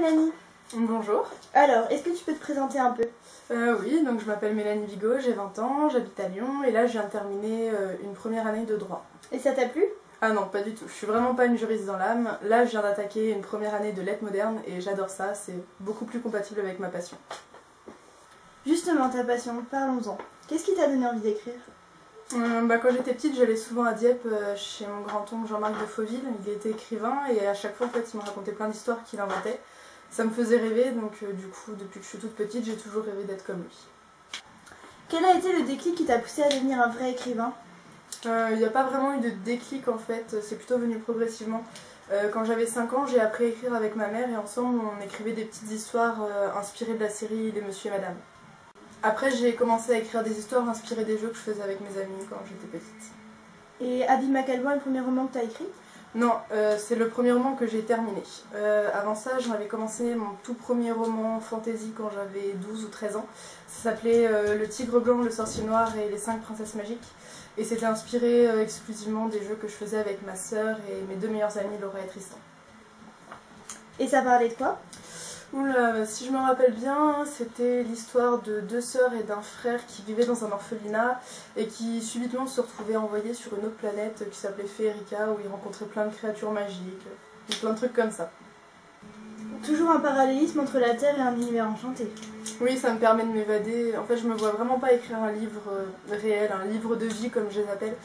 Mélanie. Bonjour. Alors, est-ce que tu peux te présenter un peu? Oui, donc je m'appelle Mélanie Vigo, j'ai 20 ans, j'habite à Lyon et là je viens de terminer une première année de droit. Et ça t'a plu? Ah non, pas du tout, je suis vraiment pas une juriste dans l'âme. Là je viens d'attaquer une première année de lettres modernes et j'adore ça, c'est beaucoup plus compatible avec ma passion. Justement, ta passion, parlons-en. Qu'est-ce qui t'a donné envie d'écrire? Quand j'étais petite, j'allais souvent à Dieppe chez mon grand-oncle Jean-Marc de Fauville. Il était écrivain et à chaque fois en fait, il me racontait plein d'histoires qu'il inventait. Ça me faisait rêver, donc du coup, depuis que je suis toute petite, j'ai toujours rêvé d'être comme lui. Quel a été le déclic qui t'a poussé à devenir un vrai écrivain? Il n'y a pas vraiment eu de déclic en fait, c'est plutôt venu progressivement. Quand j'avais 5 ans, j'ai appris à écrire avec ma mère et ensemble on écrivait des petites histoires inspirées de la série Les Monsieur et Madame. Après j'ai commencé à écrire des histoires inspirées des jeux que je faisais avec mes amis quand j'étais petite. Et Abby McAlban est le premier roman que t'as écrit? Non, c'est le premier roman que j'ai terminé. Avant ça, j'avais commencé mon tout premier roman fantasy quand j'avais 12 ou 13 ans. Ça s'appelait Le Tigre Blanc, le Sorcier Noir et les 5 Princesses Magiques. Et c'était inspiré exclusivement des jeux que je faisais avec ma sœur et mes deux meilleures amies, Laura et Tristan. Et ça parlait de quoi? Oula, si je me rappelle bien, c'était l'histoire de deux sœurs et d'un frère qui vivaient dans un orphelinat et qui subitement se retrouvaient envoyés sur une autre planète qui s'appelait Féerica où ils rencontraient plein de créatures magiques, et plein de trucs comme ça. Toujours un parallélisme entre la Terre et un univers enchanté. Oui, ça me permet de m'évader. En fait, je me vois vraiment pas écrire un livre réel, un livre de vie comme je les appelle.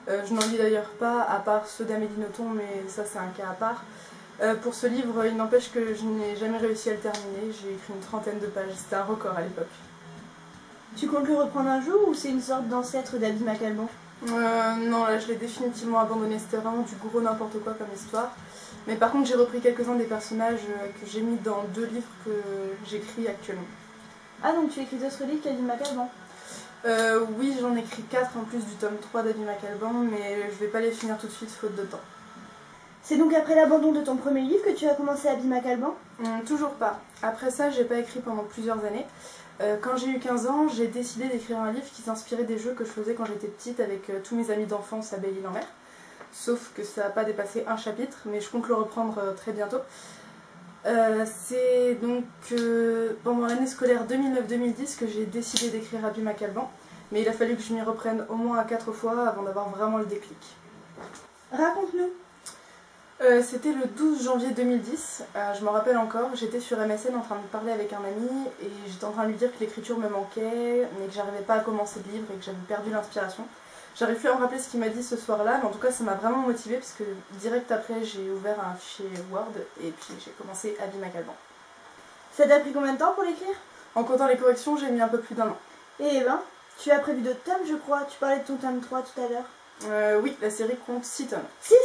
Je n'en lis d'ailleurs pas, à part ceux d'Amélie Nothomb, mais ça c'est un cas à part. Pour ce livre, il n'empêche que je n'ai jamais réussi à le terminer. J'ai écrit une trentaine de pages, c'était un record à l'époque. Tu comptes le reprendre un jour ou c'est une sorte d'ancêtre d'Abby McAlban? Non, là je l'ai définitivement abandonné, c'était vraiment du gros n'importe quoi comme histoire. Mais par contre j'ai repris quelques-uns des personnages que j'ai mis dans 2 livres que j'écris actuellement. Ah, donc tu écris d'autres livres qu'Abby McAlban? Oui, j'en écris 4 en plus du tome 3 d'Abby McAlban, mais je vais pas les finir tout de suite faute de temps. C'est donc après l'abandon de ton premier livre que tu as commencé Abby McAlban? Toujours pas. Après ça, j'ai pas écrit pendant plusieurs années. Quand j'ai eu 15 ans, j'ai décidé d'écrire un livre qui s'inspirait des jeux que je faisais quand j'étais petite avec tous mes amis d'enfance à Belle-Île-en-Mer. Sauf que ça n'a pas dépassé un chapitre, mais je compte le reprendre très bientôt. C'est donc pendant l'année scolaire 2009-2010 que j'ai décidé d'écrire Abby McAlban, mais il a fallu que je m'y reprenne au moins à 4 fois avant d'avoir vraiment le déclic. Raconte-nous. C'était le 12 janvier 2010, je me rappelle encore, j'étais sur MSN en train de parler avec un ami et j'étais en train de lui dire que l'écriture me manquait, mais que j'arrivais pas à commencer le livre et que j'avais perdu l'inspiration. J'arrive plus à me rappeler ce qu'il m'a dit ce soir-là, mais en tout cas ça m'a vraiment motivée parce que direct après j'ai ouvert un fichier Word et puis j'ai commencé Abby McAlban. Ça t'a pris combien de temps pour l'écrire? En comptant les corrections, j'ai mis un peu plus d'1 an. Eh ben, tu as prévu d'autres tomes je crois, tu parlais de ton tome 3 tout à l'heure. Oui, la série compte 6 tomes. 6?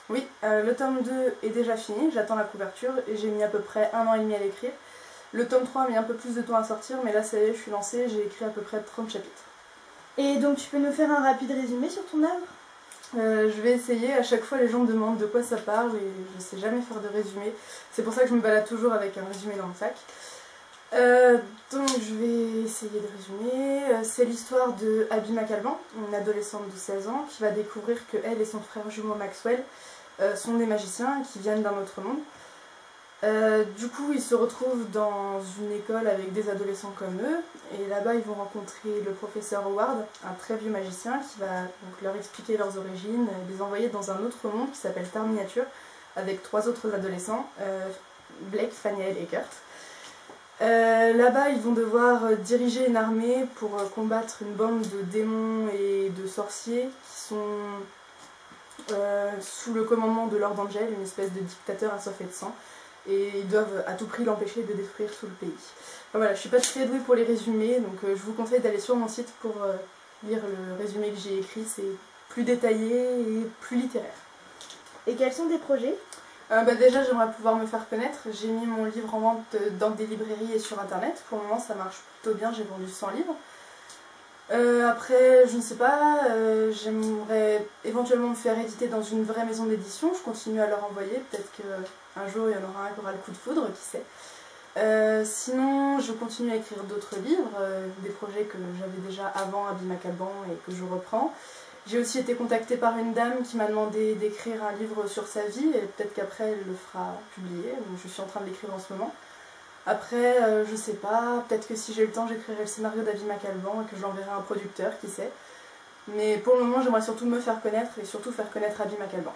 Oui, le tome 2 est déjà fini, j'attends la couverture et j'ai mis à peu près 1 an et demi à l'écrire. Le tome 3 a mis un peu plus de temps à sortir, mais là ça y est, je suis lancée, j'ai écrit à peu près 30 chapitres. Et donc tu peux nous faire un rapide résumé sur ton œuvre? Je vais essayer, à chaque fois les gens me demandent de quoi ça parle et je sais jamais faire de résumé. C'est pour ça que je me balade toujours avec un résumé dans le sac. Donc je vais essayer de résumer. C'est l'histoire de Abby McAlban, une adolescente de 16 ans qui va découvrir que elle et son frère jumeau Maxwell sont des magiciens qui viennent d'un autre monde. Du coup, ils se retrouvent dans une école avec des adolescents comme eux, et là-bas ils vont rencontrer le professeur Howard, un très vieux magicien qui va donc leur expliquer leurs origines, les envoyer dans un autre monde qui s'appelle Terre Miniature, avec 3 autres adolescents, Blake, Faniel et Kurt. Là-bas, ils vont devoir diriger une armée pour combattre une bande de démons et de sorciers qui sont sous le commandement de Lord Angel, une espèce de dictateur assoiffé de sang. Et ils doivent à tout prix l'empêcher de détruire tout le pays. Enfin, voilà, je suis pas très douée pour les résumés, donc je vous conseille d'aller sur mon site pour lire le résumé que j'ai écrit, c'est plus détaillé et plus littéraire. Et quels sont tes projets? Déjà j'aimerais pouvoir me faire connaître, j'ai mis mon livre en vente dans des librairies et sur internet, pour le moment ça marche plutôt bien, j'ai vendu 100 livres. Après, je ne sais pas, j'aimerais éventuellement me faire éditer dans une vraie maison d'édition, je continue à leur envoyer, peut-être qu'un jour il y en aura un qui aura le coup de foudre, qui sait. Sinon, je continue à écrire d'autres livres, des projets que j'avais déjà avant Abby McAlban et que je reprends. J'ai aussi été contactée par une dame qui m'a demandé d'écrire un livre sur sa vie et peut-être qu'après elle le fera publier, donc je suis en train de l'écrire en ce moment. Après, je sais pas, peut-être que si j'ai le temps j'écrirai le scénario d'Abby McAlban et que je l'enverrai à un producteur, qui sait. Mais pour le moment j'aimerais surtout me faire connaître et surtout faire connaître Abby McAlban.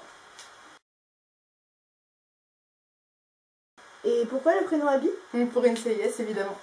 Et pourquoi le prénom Abby? Pour NCIS évidemment.